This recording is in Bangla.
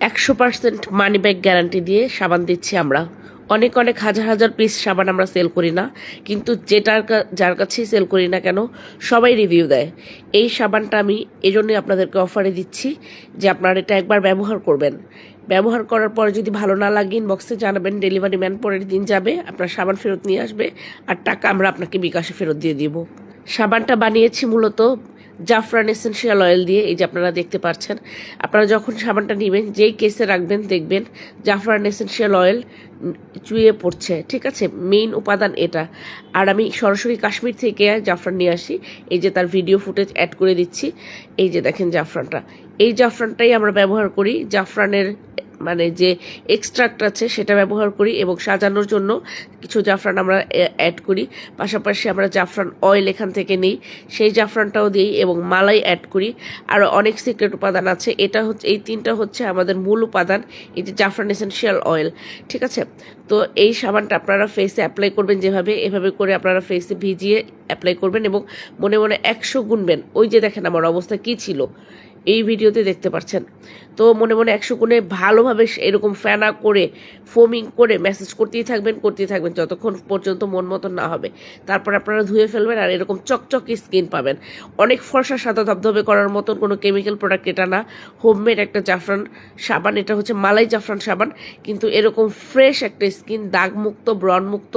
100% মানি ব্যাক গ্যারান্টি দিয়ে সাবান দিচ্ছি আমরা। অনেক অনেক হাজার হাজার পিস সাবান আমরা সেল করি না, কিন্তু যার কাছেই সেল করি না কেন সবাই রিভিউ দেয়। এই সাবানটা আমি এজন্যই আপনাদেরকে অফারে দিচ্ছি যে আপনারা এটা একবার ব্যবহার করবেন। ব্যবহার করার পরে যদি ভালো না লাগে ইনবক্সে জানাবেন, ডেলিভারি ম্যান পরের দিন যাবে আপনার সাবান ফেরত নিয়ে আসবে, আর টাকা আমরা আপনাকে বিকাশে ফেরত দিয়ে দিব। সাবানটা বানিয়েছি মূলত জাফরান এসেনশিয়াল অয়েল দিয়ে। এই যে আপনারা দেখতে পাচ্ছেন, আপনারা যখন সাবানটা নেবেন যেই কেসে রাখবেন দেখবেন জাফরান এসেনশিয়াল অয়েল চুইয়ে পড়ছে, ঠিক আছে। মেইন উপাদান এটা। আর আমি সরাসরি কাশ্মীর থেকে জাফরান নিয়ে আসি, এই যে তার ভিডিও ফুটেজ অ্যাড করে দিচ্ছি। এই যে দেখেন জাফরানটা, এই জাফরানটাই আমরা ব্যবহার করি। জাফরানের মানে যে এক্সট্রাক্ট আছে সেটা ব্যবহার করি, এবং সাজানোর জন্য কিছু জাফরান আমরা অ্যাড করি। পাশাপাশি আমরা জাফরান অয়েল এখান থেকে নিই, সেই জাফরানটাও দিই, এবং মালাই অ্যাড করি। আরও অনেক সিক্রেট উপাদান আছে। এটা হচ্ছে, এই তিনটা হচ্ছে আমাদের মূল উপাদান, এই যে জাফরান এসেনশিয়াল অয়েল, ঠিক আছে। তো এই সাবানটা আপনারা ফেসে অ্যাপ্লাই করবেন যেভাবে, এভাবে করে আপনারা ফেসে ভিজিয়ে অ্যাপ্লাই করবেন এবং মনে মনে 100 গুনবেন। ওই যে দেখেন আমার অবস্থা কী ছিল, এই ভিডিওতে দেখতে পাচ্ছেন। তো মনে মনে 100 গুণে ভালোভাবে এরকম ফেনা করে ফোমিং করে মেসেজ করতেই থাকবেন যতক্ষণ পর্যন্ত মন মতন না হবে। তারপর আপনারা ধুয়ে ফেলবেন, আর এরকম চকচকে স্কিন পাবেন। অনেক ফর্সা সাদা ধবধবে করার মতন কোনো কেমিক্যাল প্রোডাক্ট এটা না, হোমমেড একটা জাফরান সাবান। এটা হচ্ছে মালাই জাফরান সাবান, কিন্তু এরকম ফ্রেশ একটা স্কিন, দাগমুক্ত, ব্রণমুক্ত,